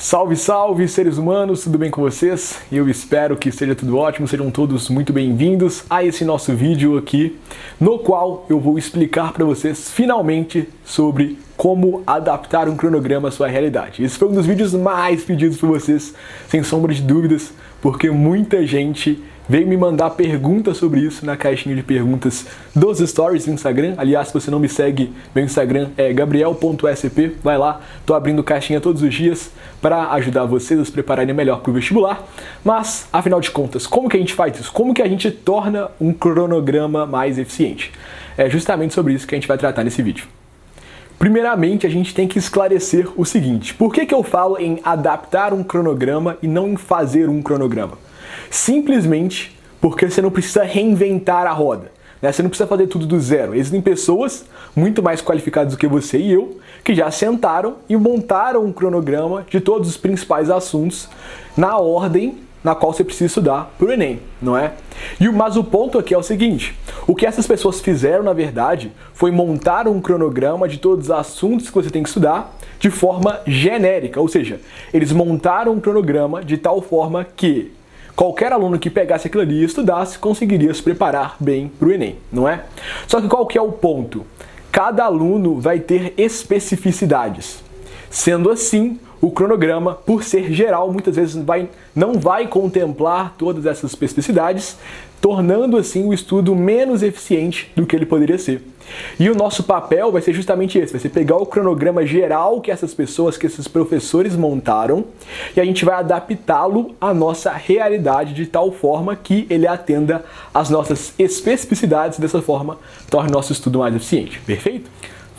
Salve, salve, seres humanos, tudo bem com vocês? Eu espero que esteja tudo ótimo, sejam todos muito bem-vindos a esse nosso vídeo aqui, no qual eu vou explicar para vocês, finalmente, sobre como adaptar um cronograma à sua realidade. Esse foi um dos vídeos mais pedidos por vocês, sem sombra de dúvidas, porque muita gente veio me mandar perguntas sobre isso na caixinha de perguntas dos stories do Instagram. Aliás, se você não me segue, meu Instagram é gabriel.sp, vai lá, tô abrindo caixinha todos os dias para ajudar vocês a se prepararem melhor para o vestibular. Mas, afinal de contas, como que a gente faz isso? Como que a gente torna um cronograma mais eficiente? É justamente sobre isso que a gente vai tratar nesse vídeo. Primeiramente, a gente tem que esclarecer o seguinte: por que eu falo em adaptar um cronograma e não em fazer um cronograma? Simplesmente porque você não precisa reinventar a roda, né? Você não precisa fazer tudo do zero. Existem pessoas muito mais qualificadas do que você e eu que já sentaram e montaram um cronograma de todos os principais assuntos na ordem na qual você precisa estudar para o Enem, não é? Mas o ponto aqui é o seguinte: o que essas pessoas fizeram, na verdade, foi montar um cronograma de todos os assuntos que você tem que estudar de forma genérica, ou seja, eles montaram um cronograma de tal forma que qualquer aluno que pegasse aquilo ali e estudasse conseguiria se preparar bem para o Enem, não é? Só que qual que é o ponto? Cada aluno vai ter especificidades. Sendo assim, o cronograma, por ser geral, muitas vezes não vai contemplar todas essas especificidades, tornando assim o estudo menos eficiente do que ele poderia ser. E o nosso papel vai ser justamente esse: vai ser pegar o cronograma geral que essas pessoas, que esses professores montaram, e a gente vai adaptá-lo à nossa realidade de tal forma que ele atenda às nossas especificidades, e dessa forma torne o nosso estudo mais eficiente. Perfeito?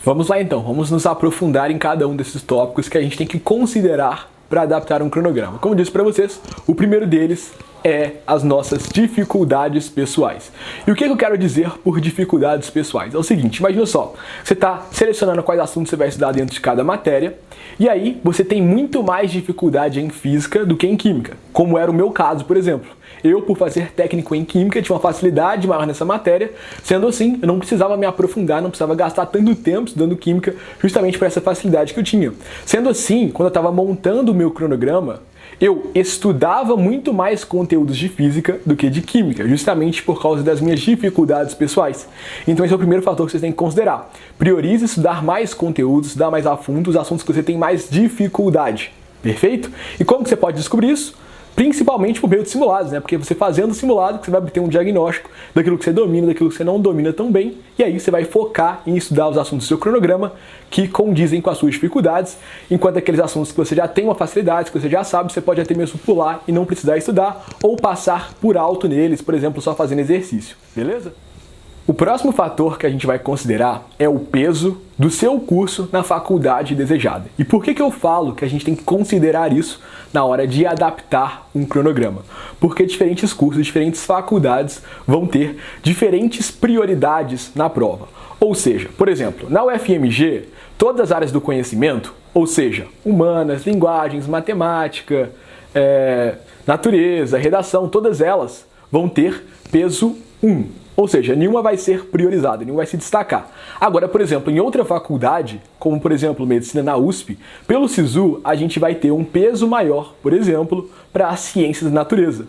Vamos lá então, vamos nos aprofundar em cada um desses tópicos que a gente tem que considerar para adaptar um cronograma. Como eu disse para vocês, o primeiro deles é as nossas dificuldades pessoais. E o que eu quero dizer por dificuldades pessoais? É o seguinte: imagina só, você está selecionando quais assuntos você vai estudar dentro de cada matéria, e aí você tem muito mais dificuldade em física do que em química, como era o meu caso, por exemplo. Eu, por fazer técnico em química, tinha uma facilidade maior nessa matéria. Sendo assim, eu não precisava me aprofundar, não precisava gastar tanto tempo estudando química, justamente por essa facilidade que eu tinha. Sendo assim, quando eu estava montando o meu cronograma, eu estudava muito mais conteúdos de física do que de química, justamente por causa das minhas dificuldades pessoais. Então esse é o primeiro fator que vocês têm que considerar. Priorize estudar mais conteúdos, estudar mais a fundo os assuntos que você tem mais dificuldade. Perfeito? E como que você pode descobrir isso? Principalmente por meio de simulados, né? Porque você fazendo simulado, você vai obter um diagnóstico daquilo que você domina, daquilo que você não domina tão bem, e aí você vai focar em estudar os assuntos do seu cronograma que condizem com as suas dificuldades, enquanto aqueles assuntos que você já tem uma facilidade, que você já sabe, você pode até mesmo pular e não precisar estudar, ou passar por alto neles, por exemplo, só fazendo exercício, beleza? O próximo fator que a gente vai considerar é o peso do seu curso na faculdade desejada. E por que eu falo que a gente tem que considerar isso na hora de adaptar um cronograma? Porque diferentes cursos, diferentes faculdades vão ter diferentes prioridades na prova. Ou seja, por exemplo, na UFMG, todas as áreas do conhecimento, ou seja, humanas, linguagens, matemática, natureza, redação, todas elas vão ter peso 1. Ou seja, nenhuma vai ser priorizada, nenhuma vai se destacar. Agora, por exemplo, em outra faculdade, como por exemplo medicina na USP, pelo SISU a gente vai ter um peso maior, por exemplo, para as ciências da natureza.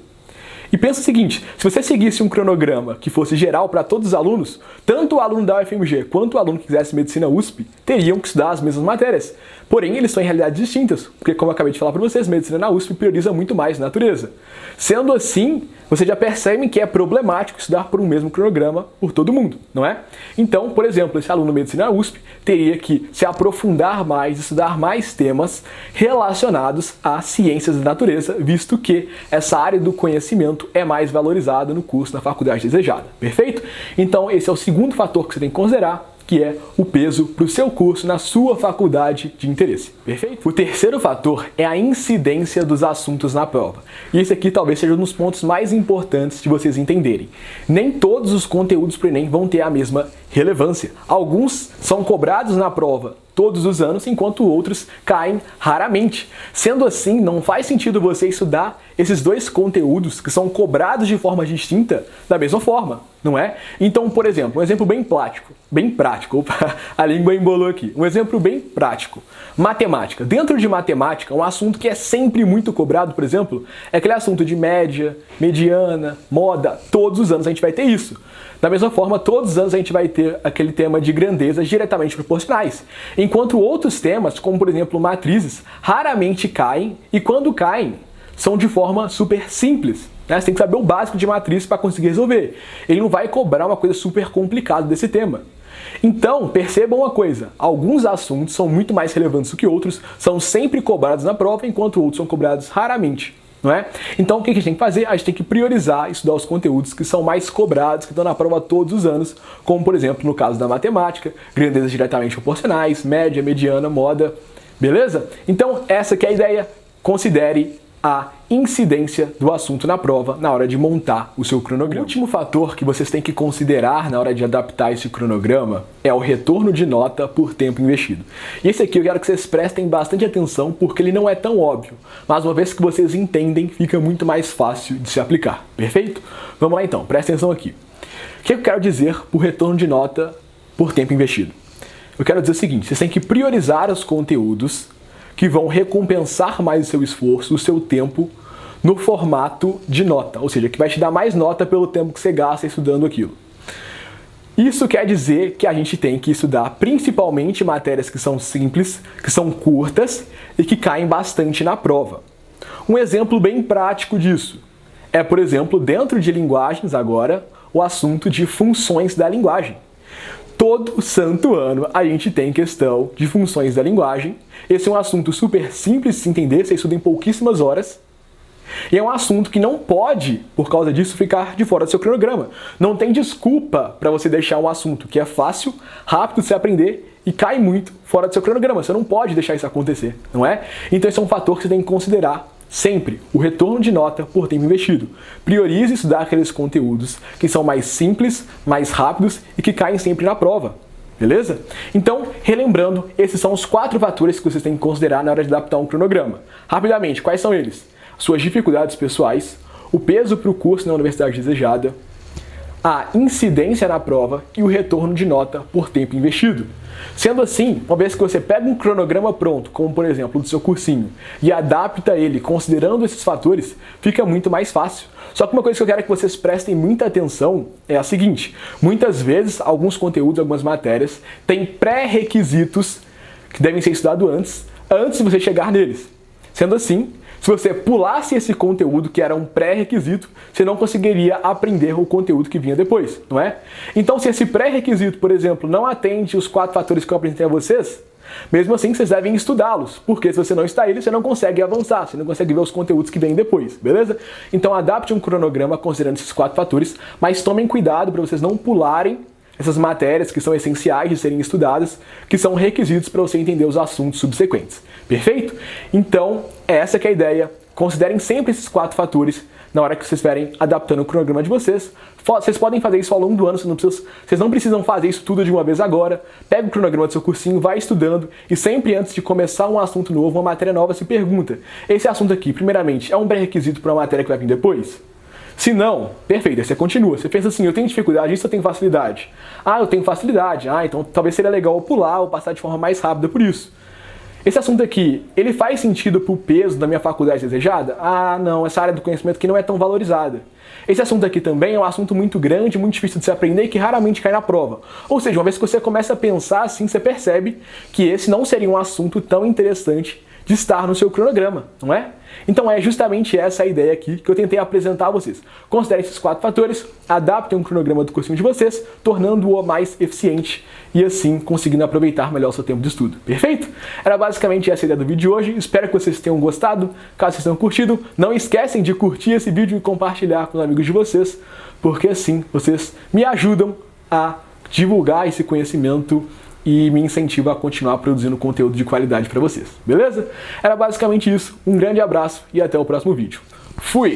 E pensa o seguinte: se você seguisse um cronograma que fosse geral para todos os alunos, tanto o aluno da UFMG quanto o aluno que quisesse medicina USP teriam que estudar as mesmas matérias. Porém, eles são em realidades distintas, porque como eu acabei de falar para vocês, medicina na USP prioriza muito mais natureza. Sendo assim, você já percebe que é problemático estudar por um mesmo cronograma por todo mundo, não é? Então, por exemplo, esse aluno de medicina na USP teria que se aprofundar mais, estudar mais temas relacionados às ciências da natureza, visto que essa área do conhecimento é mais valorizada no curso na faculdade desejada, perfeito? Então, esse é o segundo fator que você tem que considerar, que é o peso para o seu curso na sua faculdade de interesse, perfeito? O terceiro fator é a incidência dos assuntos na prova. E esse aqui talvez seja um dos pontos mais importantes de vocês entenderem. Nem todos os conteúdos para o Enem vão ter a mesma relevância. Alguns são cobrados na prova todos os anos, enquanto outros caem raramente. Sendo assim, não faz sentido você estudar esses dois conteúdos que são cobrados de forma distinta da mesma forma, não é? Então, por exemplo, um exemplo bem bem prático. Opa, a língua embolou aqui. Um exemplo bem prático. Matemática. Dentro de matemática, um assunto que é sempre muito cobrado, por exemplo, é aquele assunto de média, mediana, moda. Todos os anos a gente vai ter isso. Da mesma forma, todos os anos a gente vai ter aquele tema de grandezas diretamente proporcionais. Enquanto outros temas, como por exemplo matrizes, raramente caem, e quando caem, são de forma super simples. Você tem que saber o básico de matriz para conseguir resolver. Ele não vai cobrar uma coisa super complicada desse tema. Então, percebam uma coisa, alguns assuntos são muito mais relevantes do que outros, são sempre cobrados na prova, enquanto outros são cobrados raramente. Não é? Então, o que a gente tem que fazer? A gente tem que priorizar, estudar os conteúdos que são mais cobrados, que estão na prova todos os anos, como, por exemplo, no caso da matemática, grandezas diretamente proporcionais, média, mediana, moda, beleza? Então, essa que é a ideia. Considere a incidência do assunto na prova na hora de montar o seu cronograma. O último fator que vocês têm que considerar na hora de adaptar esse cronograma é o retorno de nota por tempo investido. E esse aqui eu quero que vocês prestem bastante atenção porque ele não é tão óbvio, mas uma vez que vocês entendem, fica muito mais fácil de se aplicar. Perfeito? Vamos lá então, presta atenção aqui. O que eu quero dizer por retorno de nota por tempo investido? Eu quero dizer o seguinte, vocês têm que priorizar os conteúdos que vão recompensar mais o seu esforço, o seu tempo, no formato de nota, ou seja, que vai te dar mais nota pelo tempo que você gasta estudando aquilo. Isso quer dizer que a gente tem que estudar principalmente matérias que são simples, que são curtas e que caem bastante na prova. Um exemplo bem prático disso é, por exemplo, dentro de linguagens agora, o assunto de funções da linguagem. Todo santo ano a gente tem questão de funções da linguagem. Esse é um assunto super simples de se entender, você estuda em pouquíssimas horas. E é um assunto que não pode, por causa disso, ficar de fora do seu cronograma. Não tem desculpa para você deixar um assunto que é fácil, rápido de se aprender e cai muito fora do seu cronograma. Você não pode deixar isso acontecer, não é? Então esse é um fator que você tem que considerar sempre, o retorno de nota por tempo investido. Priorize estudar aqueles conteúdos que são mais simples, mais rápidos e que caem sempre na prova. Beleza? Então, relembrando, esses são os 4 fatores que vocês têm que considerar na hora de adaptar um cronograma. Rapidamente, quais são eles? Suas dificuldades pessoais, o peso para o curso na universidade desejada, a incidência na prova e o retorno de nota por tempo investido. Sendo assim, uma vez que você pega um cronograma pronto, como por exemplo do seu cursinho, e adapta ele considerando esses fatores, fica muito mais fácil. Só que uma coisa que eu quero que vocês prestem muita atenção é a seguinte: muitas vezes alguns conteúdos, algumas matérias, têm pré-requisitos que devem ser estudados antes de você chegar neles. Sendo assim, se você pulasse esse conteúdo que era um pré-requisito, você não conseguiria aprender o conteúdo que vinha depois, não é? Então, se esse pré-requisito, por exemplo, não atende os 4 fatores que eu apresentei a vocês, mesmo assim vocês devem estudá-los, porque se você não está ele, você não consegue avançar, você não consegue ver os conteúdos que vêm depois, beleza? Então, adapte um cronograma considerando esses 4 fatores, mas tomem cuidado para vocês não pularem essas matérias que são essenciais de serem estudadas, que são requisitos para você entender os assuntos subsequentes. Perfeito? Então, essa que é a ideia. Considerem sempre esses 4 fatores na hora que vocês estiverem adaptando o cronograma de vocês. Vocês podem fazer isso ao longo do ano, vocês não precisam fazer isso tudo de uma vez agora. Pega o cronograma do seu cursinho, vai estudando e sempre antes de começar um assunto novo, uma matéria nova, se pergunta: esse assunto aqui, primeiramente, é um pré-requisito para uma matéria que vai vir depois? Se não, perfeito, aí você continua. Você pensa assim: eu tenho dificuldade, isso eu tenho facilidade. Ah, eu tenho facilidade. Ah, então talvez seria legal eu pular ou passar de forma mais rápida por isso. Esse assunto aqui, ele faz sentido para o peso da minha faculdade desejada? Ah, não, essa área do conhecimento aqui não é tão valorizada. Esse assunto aqui também é um assunto muito grande, muito difícil de se aprender e que raramente cai na prova. Ou seja, uma vez que você começa a pensar assim, você percebe que esse não seria um assunto tão interessante de estar no seu cronograma, não é? Então é justamente essa a ideia aqui que eu tentei apresentar a vocês. Considerem esses 4 fatores, adaptem um cronograma do cursinho de vocês, tornando-o mais eficiente e assim conseguindo aproveitar melhor o seu tempo de estudo. Perfeito? Era basicamente essa a ideia do vídeo de hoje. Espero que vocês tenham gostado. Caso vocês tenham curtido, não esquecem de curtir esse vídeo e compartilhar com os amigos de vocês, porque assim vocês me ajudam a divulgar esse conhecimento e me incentiva a continuar produzindo conteúdo de qualidade para vocês, beleza? Era basicamente isso, um grande abraço e até o próximo vídeo. Fui!